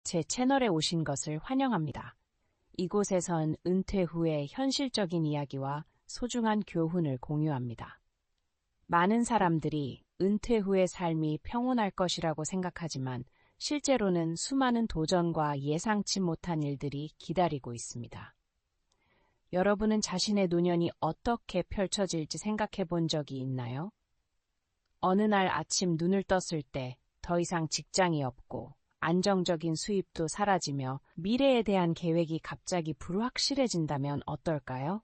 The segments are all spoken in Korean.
제 채널에 오신 것을 환영합니다. 이곳에선 은퇴 후의 현실적인 이야기와 소중한 교훈을 공유합니다. 많은 사람들이 은퇴 후의 삶이 평온할 것이라고 생각하지만 실제로는 수많은 도전과 예상치 못한 일들이 기다리고 있습니다. 여러분은 자신의 노년이 어떻게 펼쳐질지 생각해 본 적이 있나요? 어느 날 아침 눈을 떴을 때 더 이상 직장이 없고 안정적인 수입도 사라지며 미래에 대한 계획이 갑자기 불확실해진다면 어떨까요?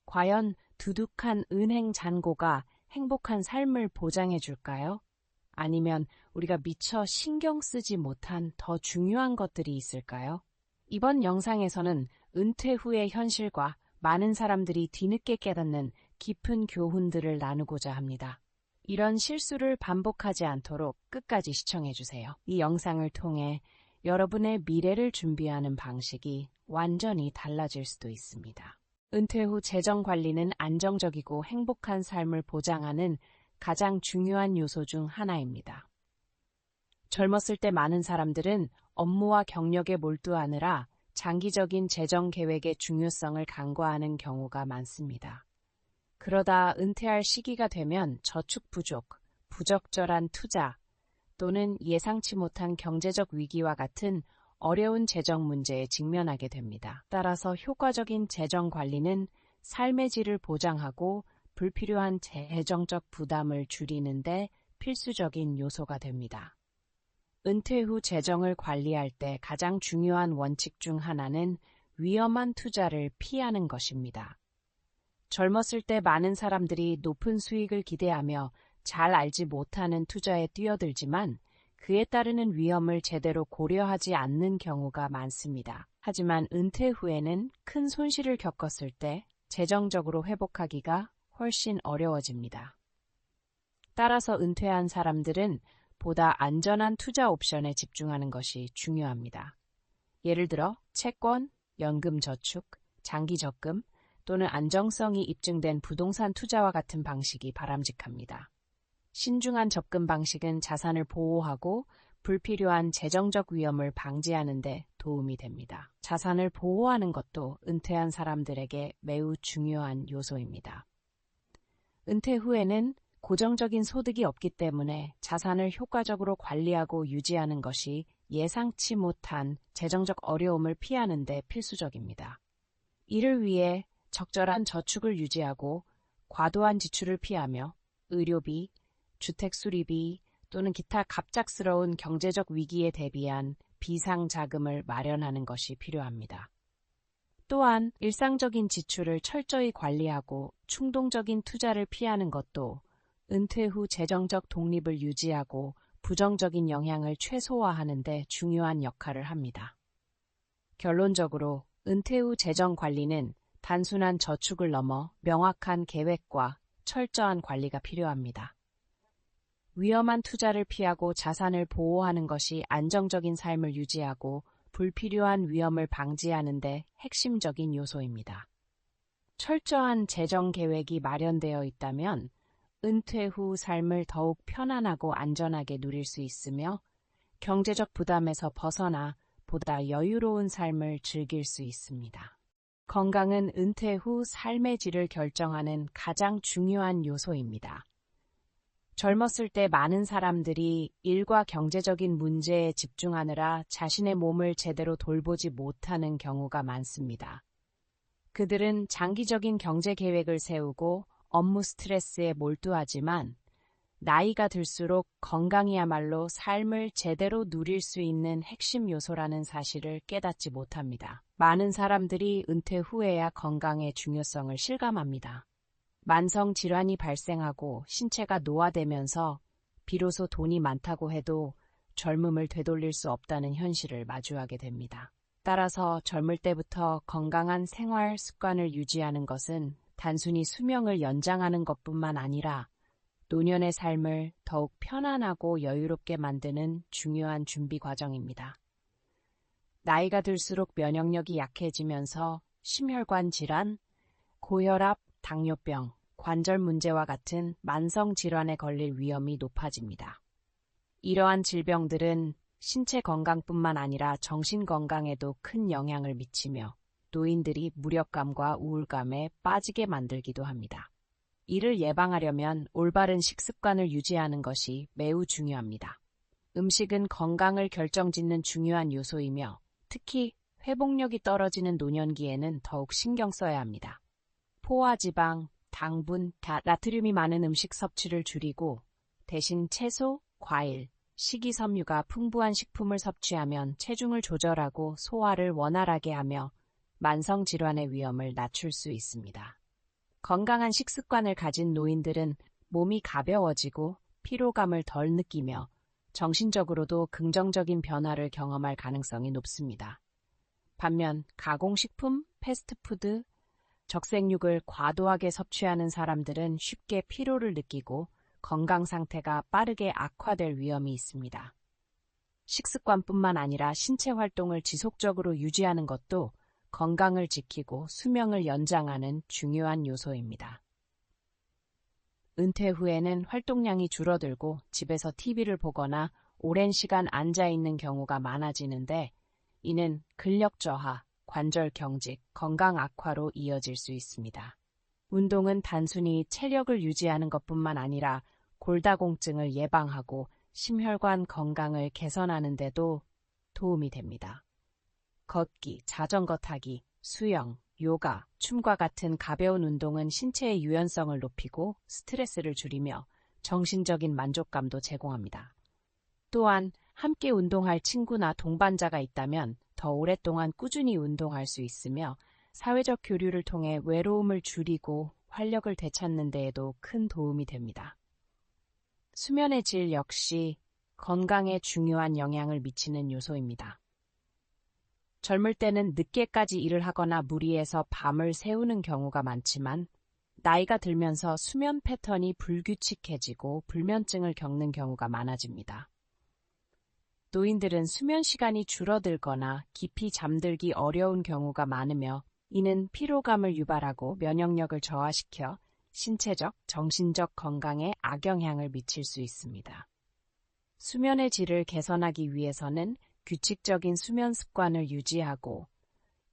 과연 두둑한 은행 잔고가 행복한 삶을 보장해 줄까요? 아니면 우리가 미처 신경 쓰지 못한 더 중요한 것들이 있을까요? 이번 영상에서는 은퇴 후의 현실과 많은 사람들이 뒤늦게 깨닫는 깊은 교훈들을 나누고자 합니다. 이런 실수를 반복하지 않도록 끝까지 시청해주세요. 이 영상을 통해 여러분의 미래를 준비하는 방식이 완전히 달라질 수도 있습니다. 은퇴 후 재정 관리는 안정적이고 행복한 삶을 보장하는 가장 중요한 요소 중 하나입니다. 젊었을 때 많은 사람들은 업무와 경력에 몰두하느라 장기적인 재정 계획의 중요성을 간과하는 경우가 많습니다. 그러다 은퇴할 시기가 되면 저축 부족, 부적절한 투자 또는 예상치 못한 경제적 위기와 같은 어려운 재정 문제에 직면하게 됩니다. 따라서 효과적인 재정 관리는 삶의 질을 보장하고 불필요한 재정적 부담을 줄이는 데 필수적인 요소가 됩니다. 은퇴 후 재정을 관리할 때 가장 중요한 원칙 중 하나는 위험한 투자를 피하는 것입니다. 젊었을 때 많은 사람들이 높은 수익을 기대하며 잘 알지 못하는 투자에 뛰어들지만 그에 따르는 위험을 제대로 고려하지 않는 경우가 많습니다. 하지만 은퇴 후에는 큰 손실을 겪었을 때 재정적으로 회복하기가 훨씬 어려워집니다. 따라서 은퇴한 사람들은 보다 안전한 투자 옵션에 집중하는 것이 중요합니다. 예를 들어 채권, 연금 저축, 장기 적금 또는 안정성이 입증된 부동산 투자와 같은 방식이 바람직합니다. 신중한 접근 방식은 자산을 보호하고 불필요한 재정적 위험을 방지하는 데 도움이 됩니다. 자산을 보호하는 것도 은퇴한 사람들에게 매우 중요한 요소입니다. 은퇴 후에는 고정적인 소득이 없기 때문에 자산을 효과적으로 관리하고 유지하는 것이 예상치 못한 재정적 어려움을 피하는 데 필수적입니다. 이를 위해 적절한 저축을 유지하고 과도한 지출을 피하며 의료비, 주택 수리비 또는 기타 갑작스러운 경제적 위기에 대비한 비상 자금을 마련하는 것이 필요합니다. 또한 일상적인 지출을 철저히 관리하고 충동적인 투자를 피하는 것도 은퇴 후 재정적 독립을 유지하고 부정적인 영향을 최소화하는 데 중요한 역할을 합니다. 결론적으로 은퇴 후 재정 관리는 단순한 저축을 넘어 명확한 계획과 철저한 관리가 필요합니다. 위험한 투자를 피하고 자산을 보호하는 것이 안정적인 삶을 유지하고 불필요한 위험을 방지하는 데 핵심적인 요소입니다. 철저한 재정 계획이 마련되어 있다면 은퇴 후 삶을 더욱 편안하고 안전하게 누릴 수 있으며 경제적 부담에서 벗어나 보다 여유로운 삶을 즐길 수 있습니다. 건강은 은퇴 후 삶의 질을 결정하는 가장 중요한 요소입니다. 젊었을 때 많은 사람들이 일과 경제적인 문제에 집중하느라 자신의 몸을 제대로 돌보지 못하는 경우가 많습니다. 그들은 장기적인 경제 계획을 세우고 업무 스트레스에 몰두하지만 나이가 들수록 건강이야말로 삶을 제대로 누릴 수 있는 핵심 요소라는 사실을 깨닫지 못합니다. 많은 사람들이 은퇴 후에야 건강의 중요성을 실감합니다. 만성 질환이 발생하고 신체가 노화되면서 비로소 돈이 많다고 해도 젊음을 되돌릴 수 없다는 현실을 마주하게 됩니다. 따라서 젊을 때부터 건강한 생활 습관을 유지하는 것은 단순히 수명을 연장하는 것뿐만 아니라 노년의 삶을 더욱 편안하고 여유롭게 만드는 중요한 준비 과정입니다. 나이가 들수록 면역력이 약해지면서 심혈관 질환, 고혈압, 당뇨병, 관절 문제와 같은 만성 질환에 걸릴 위험이 높아집니다. 이러한 질병들은 신체 건강뿐만 아니라 정신 건강에도 큰 영향을 미치며 노인들이 무력감과 우울감에 빠지게 만들기도 합니다. 이를 예방하려면 올바른 식습관을 유지하는 것이 매우 중요합니다. 음식은 건강을 결정짓는 중요한 요소이며 특히 회복력이 떨어지는 노년기에는 더욱 신경 써야 합니다. 포화지방, 당분, 나트륨이 많은 음식 섭취를 줄이고 대신 채소, 과일, 식이섬유가 풍부한 식품을 섭취하면 체중을 조절하고 소화를 원활하게 하며 만성질환의 위험을 낮출 수 있습니다. 건강한 식습관을 가진 노인들은 몸이 가벼워지고 피로감을 덜 느끼며 정신적으로도 긍정적인 변화를 경험할 가능성이 높습니다. 반면 가공식품, 패스트푸드, 적색육을 과도하게 섭취하는 사람들은 쉽게 피로를 느끼고 건강 상태가 빠르게 악화될 위험이 있습니다. 식습관뿐만 아니라 신체 활동을 지속적으로 유지하는 것도 건강을 지키고 수명을 연장하는 중요한 요소입니다. 은퇴 후에는 활동량이 줄어들고 집에서 TV를 보거나 오랜 시간 앉아 있는 경우가 많아지는데 이는 근력 저하, 관절 경직, 건강 악화로 이어질 수 있습니다. 운동은 단순히 체력을 유지하는 것뿐만 아니라 골다공증을 예방하고 심혈관 건강을 개선하는 데도 도움이 됩니다. 걷기, 자전거 타기, 수영, 요가, 춤과 같은 가벼운 운동은 신체의 유연성을 높이고 스트레스를 줄이며 정신적인 만족감도 제공합니다. 또한 함께 운동할 친구나 동반자가 있다면 더 오랫동안 꾸준히 운동할 수 있으며 사회적 교류를 통해 외로움을 줄이고 활력을 되찾는 데에도 큰 도움이 됩니다. 수면의 질 역시 건강에 중요한 영향을 미치는 요소입니다. 젊을 때는 늦게까지 일을 하거나 무리해서 밤을 새우는 경우가 많지만 나이가 들면서 수면 패턴이 불규칙해지고 불면증을 겪는 경우가 많아집니다. 노인들은 수면 시간이 줄어들거나 깊이 잠들기 어려운 경우가 많으며 이는 피로감을 유발하고 면역력을 저하시켜 신체적, 정신적 건강에 악영향을 미칠 수 있습니다. 수면의 질을 개선하기 위해서는 규칙적인 수면 습관을 유지하고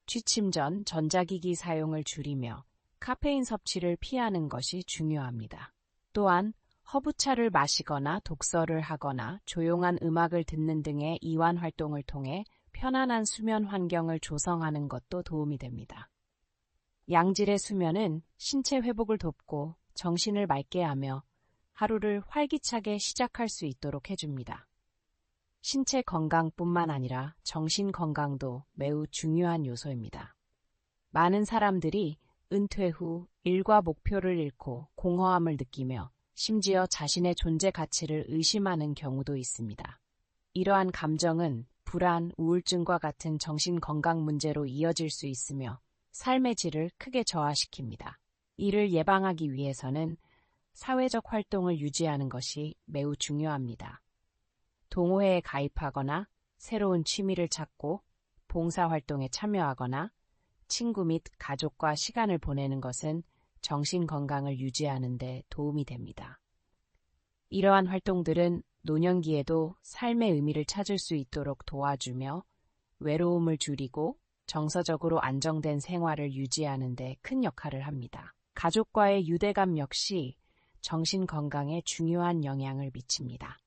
취침 전 전자기기 사용을 줄이며 카페인 섭취를 피하는 것이 중요합니다. 또한 허브차를 마시거나 독서를 하거나 조용한 음악을 듣는 등의 이완 활동을 통해 편안한 수면 환경을 조성하는 것도 도움이 됩니다. 양질의 수면은 신체 회복을 돕고 정신을 맑게 하며 하루를 활기차게 시작할 수 있도록 해줍니다. 신체 건강뿐만 아니라 정신 건강도 매우 중요한 요소입니다. 많은 사람들이 은퇴 후 일과 목표를 잃고 공허함을 느끼며 심지어 자신의 존재 가치를 의심하는 경우도 있습니다. 이러한 감정은 불안, 우울증과 같은 정신 건강 문제로 이어질 수 있으며 삶의 질을 크게 저하시킵니다. 이를 예방하기 위해서는 사회적 활동을 유지하는 것이 매우 중요합니다. 동호회에 가입하거나 새로운 취미를 찾고 봉사활동에 참여하거나 친구 및 가족과 시간을 보내는 것은 정신 건강을 유지하는 데 도움이 됩니다. 이러한 활동들은 노년기에도 삶의 의미를 찾을 수 있도록 도와주며 외로움을 줄이고 정서적으로 안정된 생활을 유지하는 데 큰 역할을 합니다. 가족과의 유대감 역시 정신 건강에 중요한 영향을 미칩니다.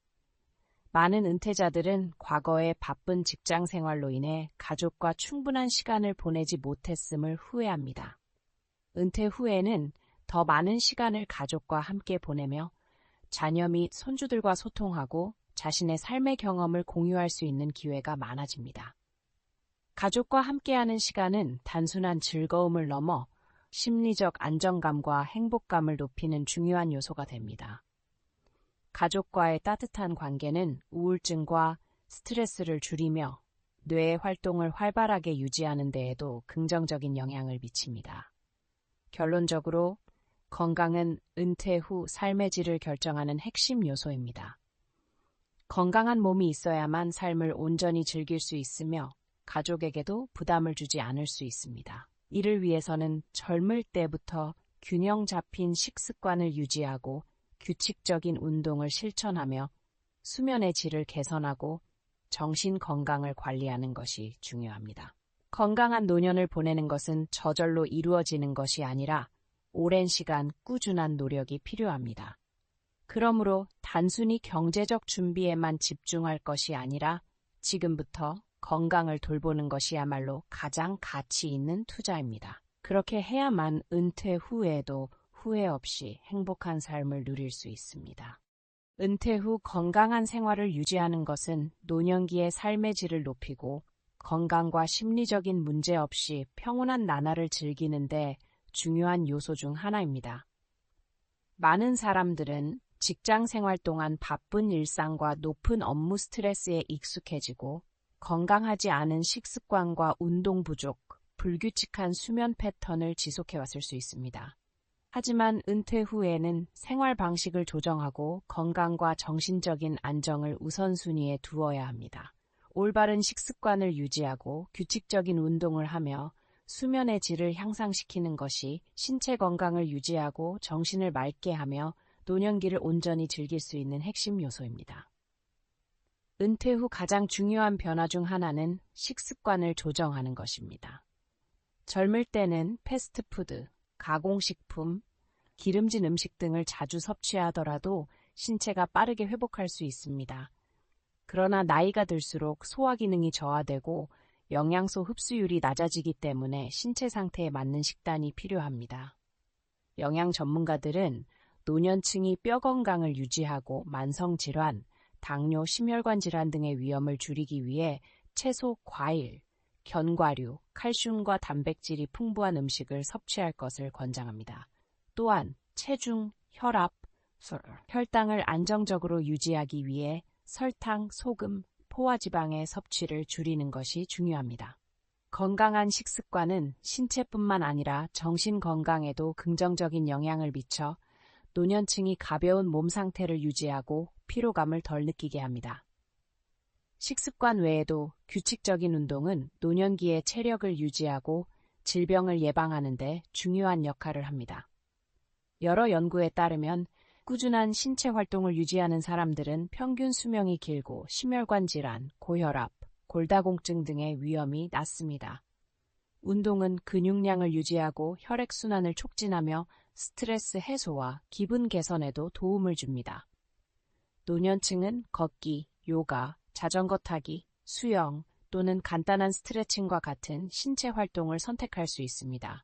많은 은퇴자들은 과거의 바쁜 직장 생활로 인해 가족과 충분한 시간을 보내지 못했음을 후회합니다. 은퇴 후에는 더 많은 시간을 가족과 함께 보내며 자녀 및 손주들과 소통하고 자신의 삶의 경험을 공유할 수 있는 기회가 많아집니다. 가족과 함께하는 시간은 단순한 즐거움을 넘어 심리적 안정감과 행복감을 높이는 중요한 요소가 됩니다. 가족과의 따뜻한 관계는 우울증과 스트레스를 줄이며 뇌의 활동을 활발하게 유지하는 데에도 긍정적인 영향을 미칩니다. 결론적으로 건강은 은퇴 후 삶의 질을 결정하는 핵심 요소입니다. 건강한 몸이 있어야만 삶을 온전히 즐길 수 있으며 가족에게도 부담을 주지 않을 수 있습니다. 이를 위해서는 젊을 때부터 균형 잡힌 식습관을 유지하고 규칙적인 운동을 실천하며 수면의 질을 개선하고 정신 건강을 관리하는 것이 중요합니다. 건강한 노년을 보내는 것은 저절로 이루어지는 것이 아니라 오랜 시간 꾸준한 노력이 필요합니다. 그러므로 단순히 경제적 준비에만 집중할 것이 아니라 지금부터 건강을 돌보는 것이야말로 가장 가치 있는 투자입니다. 그렇게 해야만 은퇴 후에도 후회 없이 행복한 삶을 누릴 수 있습니다. 은퇴 후 건강한 생활을 유지하는 것은 노년기의 삶의 질을 높이고 건강과 심리적인 문제 없이 평온한 나날을 즐기는데 중요한 요소 중 하나입니다. 많은 사람들은 직장 생활 동안 바쁜 일상과 높은 업무 스트레스에 익숙해지고 건강하지 않은 식습관과 운동 부족, 불규칙한 수면 패턴을 지속해왔을 수 있습니다. 하지만 은퇴 후에는 생활 방식을 조정하고 건강과 정신적인 안정을 우선순위에 두어야 합니다. 올바른 식습관을 유지하고 규칙적인 운동을 하며 수면의 질을 향상시키는 것이 신체 건강을 유지하고 정신을 맑게 하며 노년기를 온전히 즐길 수 있는 핵심 요소입니다. 은퇴 후 가장 중요한 변화 중 하나는 식습관을 조정하는 것입니다. 젊을 때는 패스트푸드, 가공식품, 기름진 음식 등을 자주 섭취하더라도 신체가 빠르게 회복할 수 있습니다. 그러나 나이가 들수록 소화 기능이 저하되고 영양소 흡수율이 낮아지기 때문에 신체 상태에 맞는 식단이 필요합니다. 영양 전문가들은 노년층이 뼈 건강을 유지하고 만성질환, 당뇨, 심혈관 질환 등의 위험을 줄이기 위해 채소, 과일, 견과류, 칼슘과 단백질이 풍부한 음식을 섭취할 것을 권장합니다. 또한 체중, 혈압, 혈당을 안정적으로 유지하기 위해 설탕, 소금, 포화지방의 섭취를 줄이는 것이 중요합니다. 건강한 식습관은 신체뿐만 아니라 정신 건강에도 긍정적인 영향을 미쳐 노년층이 가벼운 몸 상태를 유지하고 피로감을 덜 느끼게 합니다. 식습관 외에도 규칙적인 운동은 노년기의 체력을 유지하고 질병을 예방하는 데 중요한 역할을 합니다. 여러 연구에 따르면 꾸준한 신체 활동을 유지하는 사람들은 평균 수명이 길고 심혈관 질환, 고혈압, 골다공증 등의 위험이 낮습니다. 운동은 근육량을 유지하고 혈액순환을 촉진하며 스트레스 해소와 기분 개선에도 도움을 줍니다. 노년층은 걷기, 요가, 자전거 타기, 수영 또는 간단한 스트레칭과 같은 신체 활동을 선택할 수 있습니다.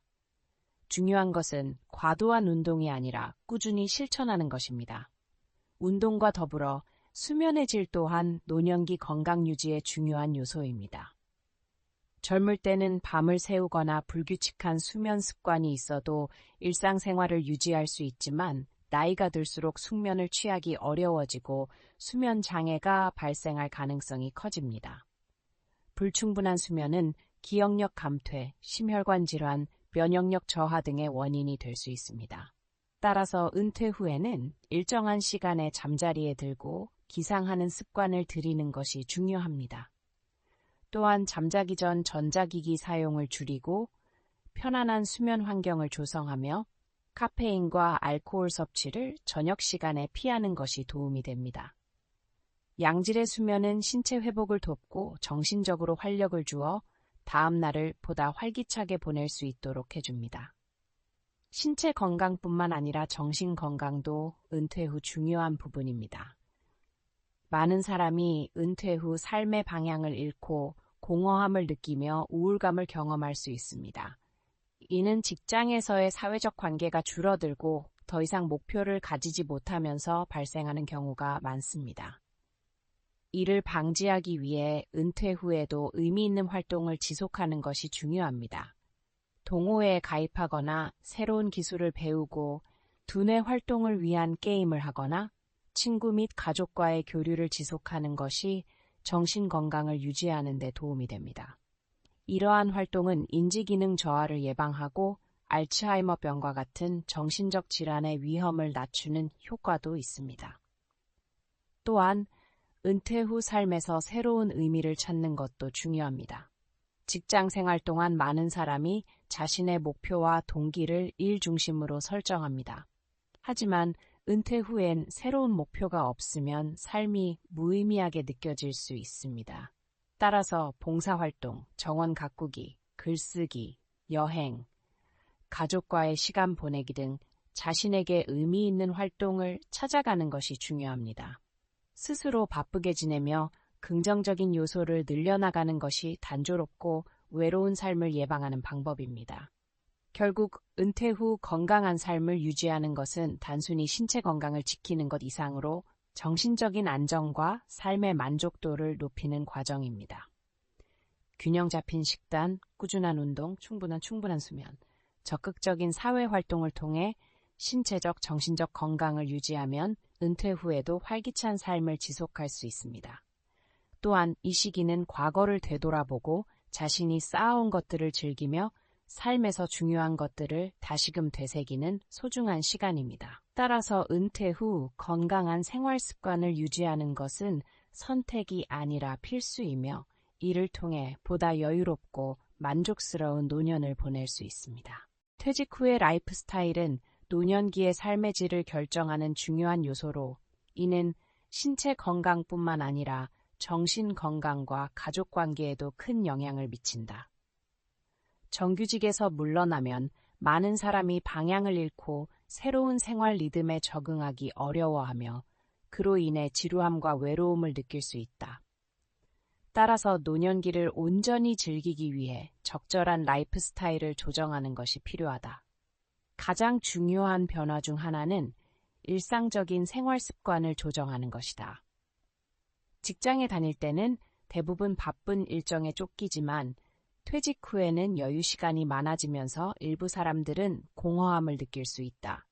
중요한 것은 과도한 운동이 아니라 꾸준히 실천하는 것입니다. 운동과 더불어 수면의 질 또한 노년기 건강 유지의 중요한 요소입니다. 젊을 때는 밤을 새우거나 불규칙한 수면 습관이 있어도 일상생활을 유지할 수 있지만 나이가 들수록 숙면을 취하기 어려워지고 수면 장애가 발생할 가능성이 커집니다. 불충분한 수면은 기억력 감퇴, 심혈관 질환, 면역력 저하 등의 원인이 될 수 있습니다. 따라서 은퇴 후에는 일정한 시간에 잠자리에 들고 기상하는 습관을 들이는 것이 중요합니다. 또한 잠자기 전 전자기기 사용을 줄이고 편안한 수면 환경을 조성하며 카페인과 알코올 섭취를 저녁 시간에 피하는 것이 도움이 됩니다. 양질의 수면은 신체 회복을 돕고 정신적으로 활력을 주어 다음 날을 보다 활기차게 보낼 수 있도록 해줍니다. 신체 건강뿐만 아니라 정신 건강도 은퇴 후 중요한 부분입니다. 많은 사람이 은퇴 후 삶의 방향을 잃고 공허함을 느끼며 우울감을 경험할 수 있습니다. 이는 직장에서의 사회적 관계가 줄어들고 더 이상 목표를 가지지 못하면서 발생하는 경우가 많습니다. 이를 방지하기 위해 은퇴 후에도 의미 있는 활동을 지속하는 것이 중요합니다. 동호회에 가입하거나 새로운 기술을 배우고 두뇌 활동을 위한 게임을 하거나 친구 및 가족과의 교류를 지속하는 것이 정신 건강을 유지하는 데 도움이 됩니다. 이러한 활동은 인지기능 저하를 예방하고 알츠하이머병과 같은 정신적 질환의 위험을 낮추는 효과도 있습니다. 또한 은퇴 후 삶에서 새로운 의미를 찾는 것도 중요합니다. 직장 생활 동안 많은 사람이 자신의 목표와 동기를 일 중심으로 설정합니다. 하지만 은퇴 후엔 새로운 목표가 없으면 삶이 무의미하게 느껴질 수 있습니다. 따라서 봉사활동, 정원 가꾸기, 글쓰기, 여행, 가족과의 시간 보내기 등 자신에게 의미 있는 활동을 찾아가는 것이 중요합니다. 스스로 바쁘게 지내며 긍정적인 요소를 늘려나가는 것이 단조롭고 외로운 삶을 예방하는 방법입니다. 결국 은퇴 후 건강한 삶을 유지하는 것은 단순히 신체 건강을 지키는 것 이상으로 정신적인 안정과 삶의 만족도를 높이는 과정입니다. 균형 잡힌 식단, 꾸준한 운동, 충분한 수면, 적극적인 사회 활동을 통해 신체적, 정신적 건강을 유지하면 은퇴 후에도 활기찬 삶을 지속할 수 있습니다. 또한 이 시기는 과거를 되돌아보고 자신이 쌓아온 것들을 즐기며 삶에서 중요한 것들을 다시금 되새기는 소중한 시간입니다. 따라서 은퇴 후 건강한 생활 습관을 유지하는 것은 선택이 아니라 필수이며 이를 통해 보다 여유롭고 만족스러운 노년을 보낼 수 있습니다. 퇴직 후의 라이프 스타일은 노년기의 삶의 질을 결정하는 중요한 요소로 이는 신체 건강뿐만 아니라 정신 건강과 가족 관계에도 큰 영향을 미친다. 정규직에서 물러나면 많은 사람이 방향을 잃고 새로운 생활 리듬에 적응하기 어려워하며 그로 인해 지루함과 외로움을 느낄 수 있다. 따라서 노년기를 온전히 즐기기 위해 적절한 라이프 스타일을 조정하는 것이 필요하다. 가장 중요한 변화 중 하나는 일상적인 생활 습관을 조정하는 것이다. 직장에 다닐 때는 대부분 바쁜 일정에 쫓기지만 퇴직 후에는 여유 시간이 많아지면서 일부 사람들은 공허함을 느낄 수 있다.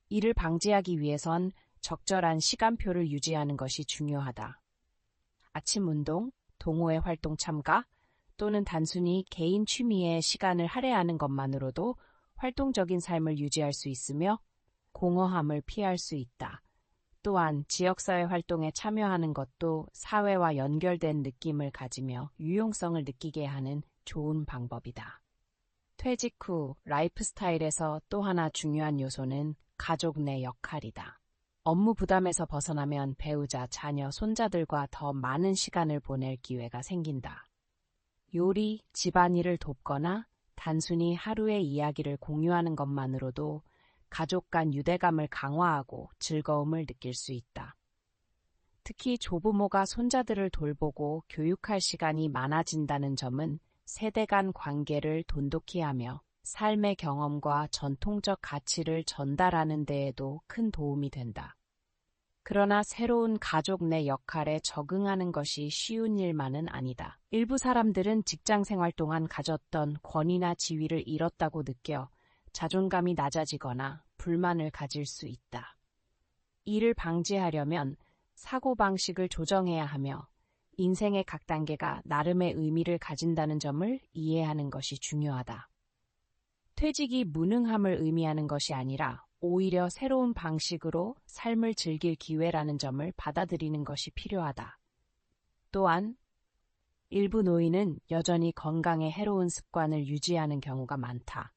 이를 방지하기 위해선 적절한 시간표를 유지하는 것이 중요하다. 아침 운동, 동호회 활동 참가 또는 단순히 개인 취미에 시간을 할애하는 것만으로도 활동적인 삶을 유지할 수 있으며 공허함을 피할 수 있다. 또한 지역사회 활동에 참여하는 것도 사회와 연결된 느낌을 가지며 유용성을 느끼게 하는 좋은 방법이다. 퇴직 후 라이프 스타일에서 또 하나 중요한 요소는 가족 내 역할이다. 업무 부담에서 벗어나면 배우자, 자녀, 손자들과 더 많은 시간을 보낼 기회가 생긴다. 요리, 집안일을 돕거나 단순히 하루의 이야기를 공유하는 것만으로도 가족 간 유대감을 강화하고 즐거움을 느낄 수 있다. 특히 조부모가 손자들을 돌보고 교육할 시간이 많아진다는 점은 세대 간 관계를 돈독히 하며 삶의 경험과 전통적 가치를 전달하는 데에도 큰 도움이 된다. 그러나 새로운 가족 내 역할에 적응하는 것이 쉬운 일만은 아니다. 일부 사람들은 직장 생활 동안 가졌던 권위나 지위를 잃었다고 느껴 자존감이 낮아지거나 불만을 가질 수 있다. 이를 방지하려면 사고방식을 조정해야 하며 인생의 각 단계가 나름의 의미를 가진다는 점을 이해하는 것이 중요하다. 퇴직이 무능함을 의미하는 것이 아니라 오히려 새로운 방식으로 삶을 즐길 기회라는 점을 받아들이는 것이 필요하다. 또한 일부 노인은 여전히 건강에 해로운 습관을 유지하는 경우가 많다.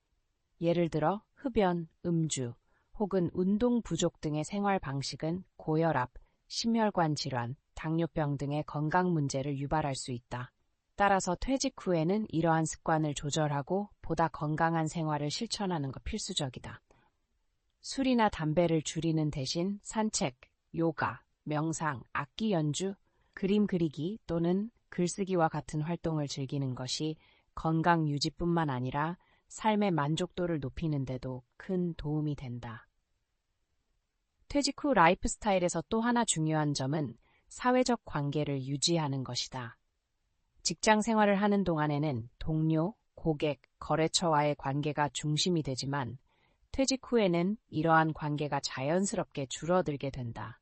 예를 들어 흡연, 음주, 혹은 운동 부족 등의 생활 방식은 고혈압, 심혈관 질환, 당뇨병 등의 건강 문제를 유발할 수 있다. 따라서 퇴직 후에는 이러한 습관을 조절하고 보다 건강한 생활을 실천하는 것 필수적이다. 술이나 담배를 줄이는 대신 산책, 요가, 명상, 악기 연주, 그림 그리기 또는 글쓰기와 같은 활동을 즐기는 것이 건강 유지뿐만 아니라 삶의 만족도를 높이는 데도 큰 도움이 된다. 퇴직 후 라이프 스타일에서 또 하나 중요한 점은 사회적 관계를 유지하는 것이다. 직장 생활을 하는 동안에는 동료, 고객, 거래처와의 관계가 중심이 되지만 퇴직 후에는 이러한 관계가 자연스럽게 줄어들게 된다.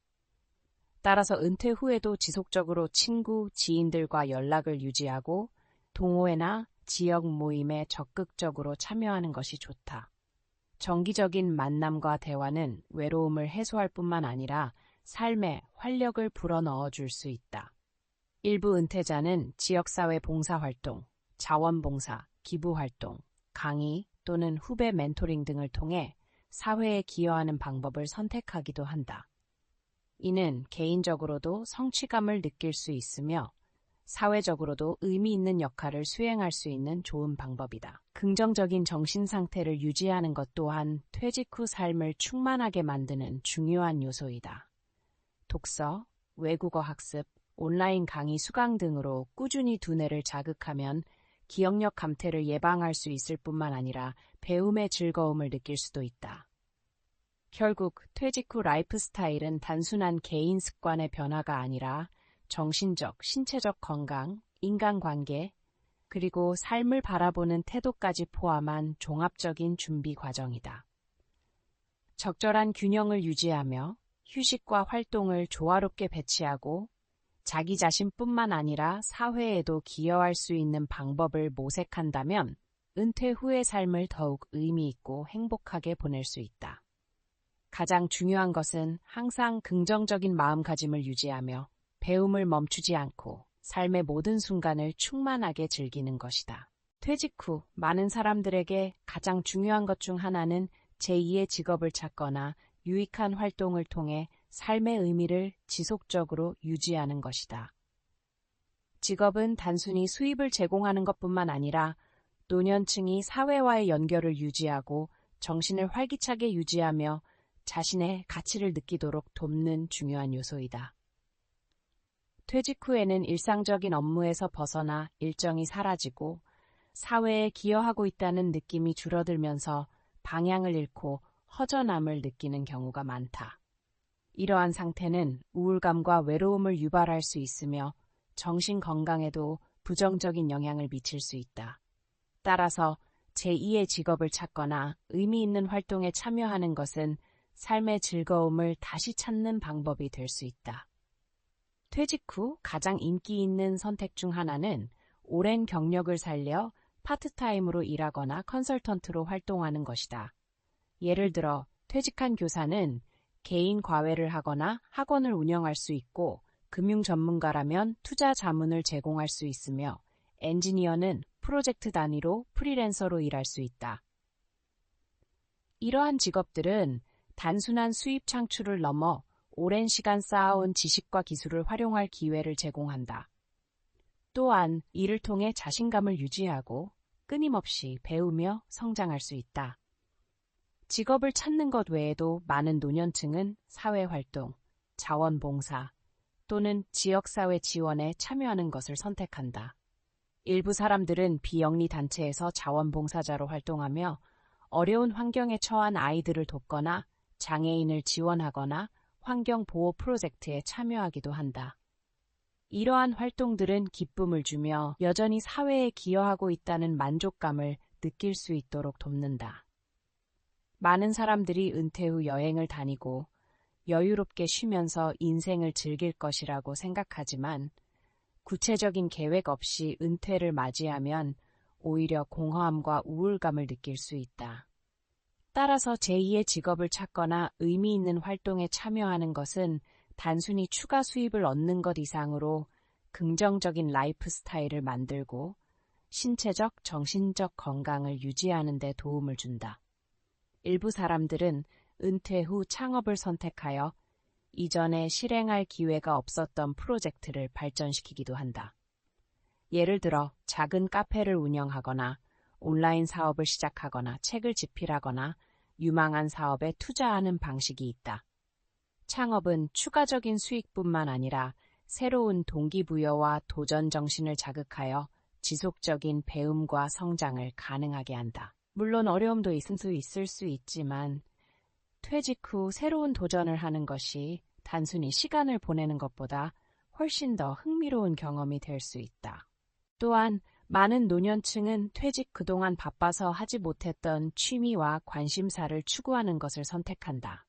따라서 은퇴 후에도 지속적으로 친구, 지인들과 연락을 유지하고 동호회나 지역 모임에 적극적으로 참여하는 것이 좋다. 정기적인 만남과 대화는 외로움을 해소할 뿐만 아니라 삶에 활력을 불어넣어 줄 수 있다. 일부 은퇴자는 지역사회 봉사활동, 자원봉사, 기부활동, 강의 또는 후배 멘토링 등을 통해 사회에 기여하는 방법을 선택하기도 한다. 이는 개인적으로도 성취감을 느낄 수 있으며 사회적으로도 의미 있는 역할을 수행할 수 있는 좋은 방법이다. 긍정적인 정신 상태를 유지하는 것 또한 퇴직 후 삶을 충만하게 만드는 중요한 요소이다. 독서, 외국어 학습, 온라인 강의 수강 등으로 꾸준히 두뇌를 자극하면 기억력 감퇴를 예방할 수 있을 뿐만 아니라 배움의 즐거움을 느낄 수도 있다. 결국 퇴직 후 라이프 스타일은 단순한 개인 습관의 변화가 아니라 정신적, 신체적 건강, 인간관계, 그리고 삶을 바라보는 태도까지 포함한 종합적인 준비 과정이다. 적절한 균형을 유지하며 휴식과 활동을 조화롭게 배치하고 자기 자신뿐만 아니라 사회에도 기여할 수 있는 방법을 모색한다면 은퇴 후의 삶을 더욱 의미 있고 행복하게 보낼 수 있다. 가장 중요한 것은 항상 긍정적인 마음가짐을 유지하며 배움을 멈추지 않고 삶의 모든 순간을 충만하게 즐기는 것이다. 퇴직 후 많은 사람들에게 가장 중요한 것 중 하나는 제2의 직업을 찾거나 유익한 활동을 통해 삶의 의미를 지속적으로 유지하는 것이다. 직업은 단순히 수입을 제공하는 것뿐만 아니라 노년층이 사회와의 연결을 유지하고 정신을 활기차게 유지하며 자신의 가치를 느끼도록 돕는 중요한 요소이다. 퇴직 후에는 일상적인 업무에서 벗어나 일정이 사라지고 사회에 기여하고 있다는 느낌이 줄어들면서 방향을 잃고 허전함을 느끼는 경우가 많다. 이러한 상태는 우울감과 외로움을 유발할 수 있으며 정신 건강에도 부정적인 영향을 미칠 수 있다. 따라서 제2의 직업을 찾거나 의미 있는 활동에 참여하는 것은 삶의 즐거움을 다시 찾는 방법이 될 수 있다. 퇴직 후 가장 인기 있는 선택 중 하나는 오랜 경력을 살려 파트타임으로 일하거나 컨설턴트로 활동하는 것이다. 예를 들어 퇴직한 교사는 개인 과외를 하거나 학원을 운영할 수 있고 금융 전문가라면 투자 자문을 제공할 수 있으며 엔지니어는 프로젝트 단위로 프리랜서로 일할 수 있다. 이러한 직업들은 단순한 수입 창출을 넘어 오랜 시간 쌓아온 지식과 기술을 활용할 기회를 제공한다. 또한 이를 통해 자신감을 유지하고 끊임없이 배우며 성장할 수 있다. 직업을 찾는 것 외에도 많은 노년층은 사회활동, 자원봉사 또는 지역사회 지원에 참여하는 것을 선택한다. 일부 사람들은 비영리 단체에서 자원봉사자로 활동하며 어려운 환경에 처한 아이들을 돕거나 장애인을 지원하거나 환경보호 프로젝트에 참여하기도 한다. 이러한 활동들은 기쁨을 주며 여전히 사회에 기여하고 있다는 만족감을 느낄 수 있도록 돕는다. 많은 사람들이 은퇴 후 여행을 다니고 여유롭게 쉬면서 인생을 즐길 것이라고 생각하지만 구체적인 계획 없이 은퇴를 맞이하면 오히려 공허함과 우울감을 느낄 수 있다. 따라서 제2의 직업을 찾거나 의미 있는 활동에 참여하는 것은 단순히 추가 수입을 얻는 것 이상으로 긍정적인 라이프 스타일을 만들고 신체적, 정신적 건강을 유지하는 데 도움을 준다. 일부 사람들은 은퇴 후 창업을 선택하여 이전에 실행할 기회가 없었던 프로젝트를 발전시키기도 한다. 예를 들어 작은 카페를 운영하거나 온라인 사업을 시작하거나 책을 집필하거나 유망한 사업에 투자하는 방식이 있다. 창업은 추가적인 수익뿐만 아니라 새로운 동기부여와 도전 정신을 자극하여 지속적인 배움과 성장을 가능하게 한다. 물론 어려움도 있을 수 있지만 퇴직 후 새로운 도전을 하는 것이 단순히 시간을 보내는 것보다 훨씬 더 흥미로운 경험이 될 수 있다. 또한 많은 노년층은 퇴직 그동안 바빠서 하지 못했던 취미와 관심사를 추구하는 것을 선택한다.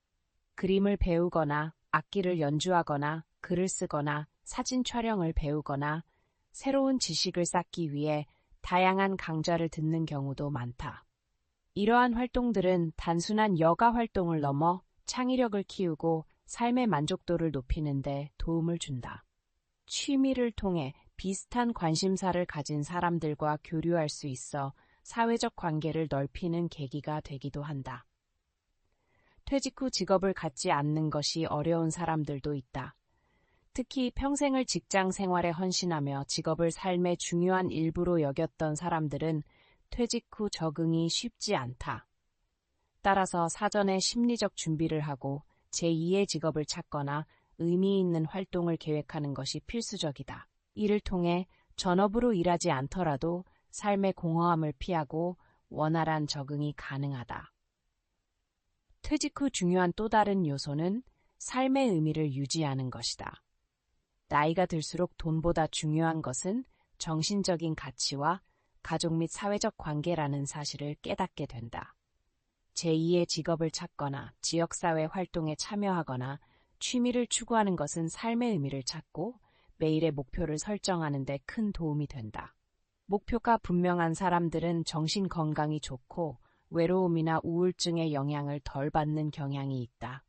그림을 배우거나 악기를 연주하거나 글을 쓰거나 사진 촬영을 배우거나 새로운 지식을 쌓기 위해 다양한 강좌를 듣는 경우도 많다. 이러한 활동들은 단순한 여가 활동을 넘어 창의력을 키우고 삶의 만족도를 높이는 데 도움을 준다. 취미를 통해 비슷한 관심사를 가진 사람들과 교류할 수 있어 사회적 관계를 넓히는 계기가 되기도 한다. 퇴직 후 직업을 갖지 않는 것이 어려운 사람들도 있다. 특히 평생을 직장 생활에 헌신하며 직업을 삶의 중요한 일부로 여겼던 사람들은 퇴직 후 적응이 쉽지 않다. 따라서 사전에 심리적 준비를 하고 제2의 직업을 찾거나 의미 있는 활동을 계획하는 것이 필수적이다. 이를 통해 전업으로 일하지 않더라도 삶의 공허함을 피하고 원활한 적응이 가능하다. 퇴직 후 중요한 또 다른 요소는 삶의 의미를 유지하는 것이다. 나이가 들수록 돈보다 중요한 것은 정신적인 가치와 가족 및 사회적 관계라는 사실을 깨닫게 된다. 제2의 직업을 찾거나 지역사회 활동에 참여하거나 취미를 추구하는 것은 삶의 의미를 찾고 매일의 목표를 설정하는 데 큰 도움이 된다. 목표가 분명한 사람들은 정신 건강이 좋고 외로움이나 우울증의 영향을 덜 받는 경향이 있다.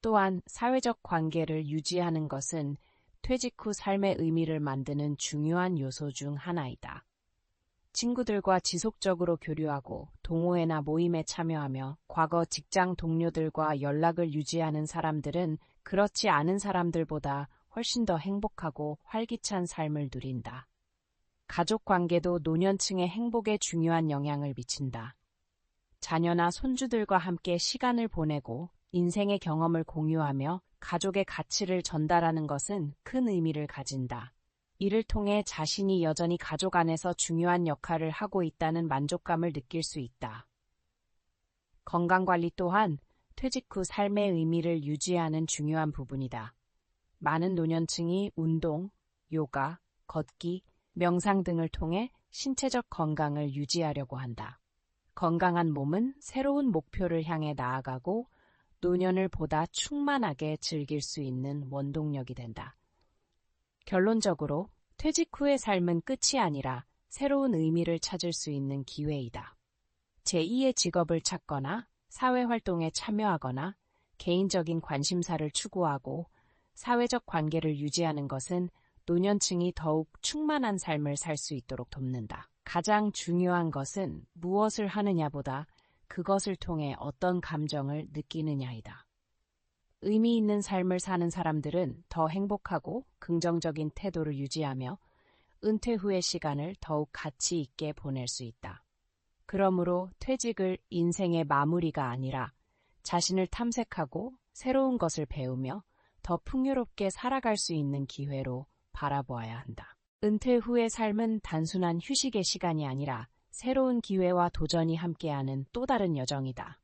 또한 사회적 관계를 유지하는 것은 퇴직 후 삶의 의미를 만드는 중요한 요소 중 하나이다. 친구들과 지속적으로 교류하고 동호회나 모임에 참여하며 과거 직장 동료들과 연락을 유지하는 사람들은 그렇지 않은 사람들보다 훨씬 더 행복하고 활기찬 삶을 누린다. 가족 관계도 노년층의 행복에 중요한 영향을 미친다. 자녀나 손주들과 함께 시간을 보내고 인생의 경험을 공유하며 가족의 가치를 전달하는 것은 큰 의미를 가진다. 이를 통해 자신이 여전히 가족 안에서 중요한 역할을 하고 있다는 만족감을 느낄 수 있다. 건강관리 또한 퇴직 후 삶의 의미를 유지하는 중요한 부분이다. 많은 노년층이 운동, 요가, 걷기, 명상 등을 통해 신체적 건강을 유지하려고 한다. 건강한 몸은 새로운 목표를 향해 나아가고 노년을 보다 충만하게 즐길 수 있는 원동력이 된다. 결론적으로 퇴직 후의 삶은 끝이 아니라 새로운 의미를 찾을 수 있는 기회이다. 제2의 직업을 찾거나 사회활동에 참여하거나 개인적인 관심사를 추구하고 사회적 관계를 유지하는 것은 노년층이 더욱 충만한 삶을 살 수 있도록 돕는다. 가장 중요한 것은 무엇을 하느냐보다 그것을 통해 어떤 감정을 느끼느냐이다. 의미 있는 삶을 사는 사람들은 더 행복하고 긍정적인 태도를 유지하며 은퇴 후의 시간을 더욱 가치 있게 보낼 수 있다. 그러므로 퇴직을 인생의 마무리가 아니라 자신을 탐색하고 새로운 것을 배우며 더 풍요롭게 살아갈 수 있는 기회로 바라보아야 한다. 은퇴 후의 삶은 단순한 휴식의 시간이 아니라 새로운 기회와 도전이 함께하는 또 다른 여정이다.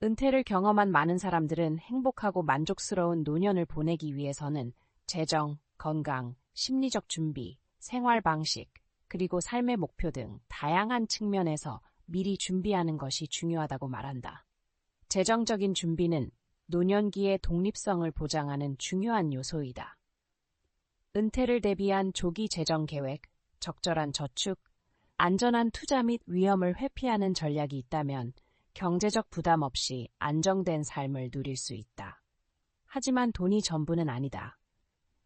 은퇴를 경험한 많은 사람들은 행복하고 만족스러운 노년을 보내기 위해서는 재정, 건강, 심리적 준비, 생활 방식, 그리고 삶의 목표 등 다양한 측면에서 미리 준비하는 것이 중요하다고 말한다. 재정적인 준비는 노년기의 독립성을 보장하는 중요한 요소이다. 은퇴를 대비한 조기 재정 계획, 적절한 저축, 안전한 투자 및 위험을 회피하는 전략이 있다면 경제적 부담 없이 안정된 삶을 누릴 수 있다. 하지만 돈이 전부는 아니다.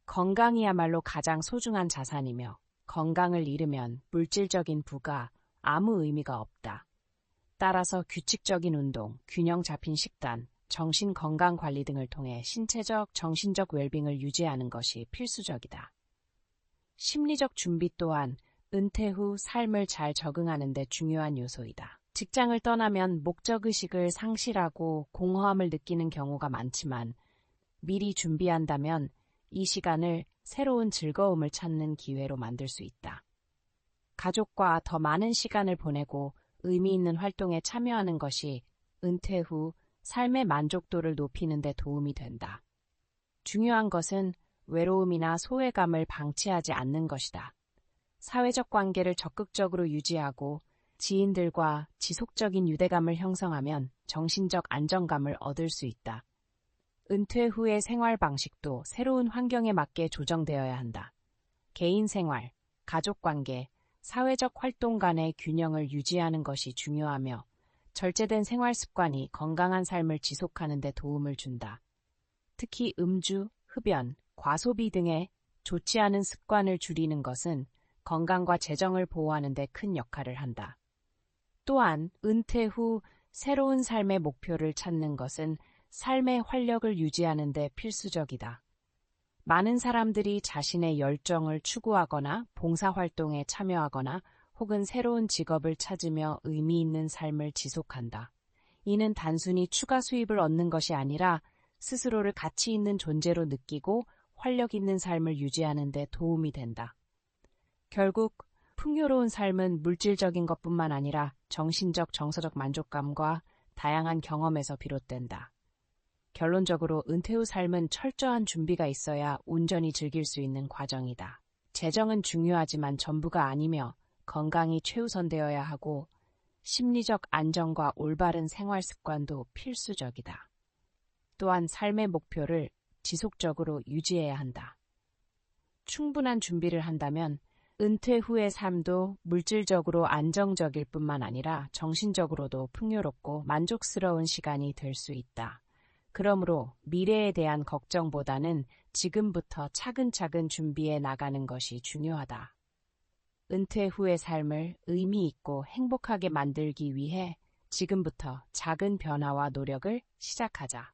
건강이야말로 가장 소중한 자산이며 건강을 잃으면 물질적인 부가 아무 의미가 없다. 따라서 규칙적인 운동, 균형 잡힌 식단, 정신 건강 관리 등을 통해 신체적, 정신적 웰빙을 유지하는 것이 필수적이다. 심리적 준비 또한 은퇴 후 삶을 잘 적응하는 데 중요한 요소이다. 직장을 떠나면 목적의식을 상실하고 공허함을 느끼는 경우가 많지만 미리 준비한다면 이 시간을 새로운 즐거움을 찾는 기회로 만들 수 있다. 가족과 더 많은 시간을 보내고 의미 있는 활동에 참여하는 것이 은퇴 후 삶의 만족도를 높이는 데 도움이 된다. 중요한 것은 외로움이나 소외감을 방치하지 않는 것이다. 사회적 관계를 적극적으로 유지하고 지인들과 지속적인 유대감을 형성하면 정신적 안정감을 얻을 수 있다. 은퇴 후의 생활 방식도 새로운 환경에 맞게 조정되어야 한다. 개인 생활, 가족 관계, 사회적 활동 간의 균형을 유지하는 것이 중요하며 절제된 생활 습관이 건강한 삶을 지속하는 데 도움을 준다. 특히 음주, 흡연, 과소비 등의 좋지 않은 습관을 줄이는 것은 건강과 재정을 보호하는 데 큰 역할을 한다. 또한 은퇴 후 새로운 삶의 목표를 찾는 것은 삶의 활력을 유지하는 데 필수적이다. 많은 사람들이 자신의 열정을 추구하거나 봉사활동에 참여하거나 혹은 새로운 직업을 찾으며 의미 있는 삶을 지속한다. 이는 단순히 추가 수입을 얻는 것이 아니라 스스로를 가치 있는 존재로 느끼고 활력 있는 삶을 유지하는 데 도움이 된다. 결국 풍요로운 삶은 물질적인 것뿐만 아니라 정신적, 정서적 만족감과 다양한 경험에서 비롯된다. 결론적으로 은퇴 후 삶은 철저한 준비가 있어야 온전히 즐길 수 있는 과정이다. 재정은 중요하지만 전부가 아니며 건강이 최우선되어야 하고 심리적 안정과 올바른 생활 습관도 필수적이다. 또한 삶의 목표를 지속적으로 유지해야 한다. 충분한 준비를 한다면 은퇴 후의 삶도 물질적으로 안정적일 뿐만 아니라 정신적으로도 풍요롭고 만족스러운 시간이 될 수 있다. 그러므로 미래에 대한 걱정보다는 지금부터 차근차근 준비해 나가는 것이 중요하다. 은퇴 후의 삶을 의미 있고 행복하게 만들기 위해 지금부터 작은 변화와 노력을 시작하자.